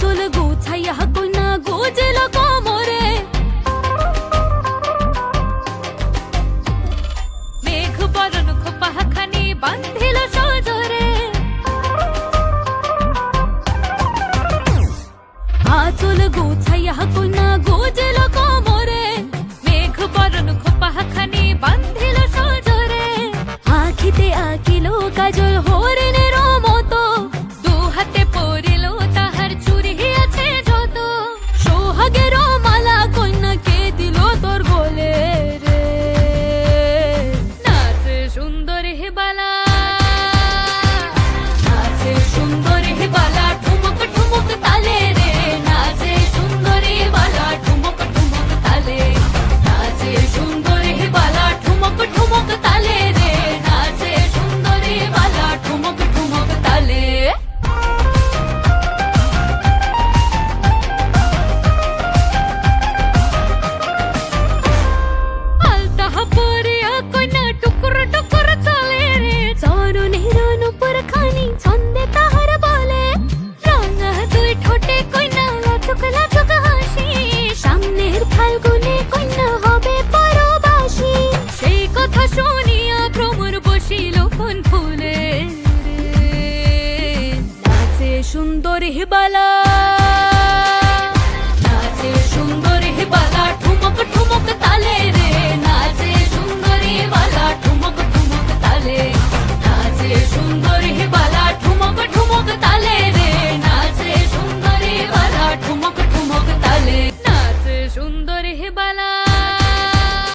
আঁচল গোছাইয়া কন্যা গোজেল কোমরে, মেঘ বরণ খোপাখানি বান্ধিল সজরে। আঁচল গোছাইয়া কন্যা গোজেল কোমরে, মেঘ বরণ খোপাখানি বান্ধিল সজরে। আখিতে আঁকিল কাজল হরিণে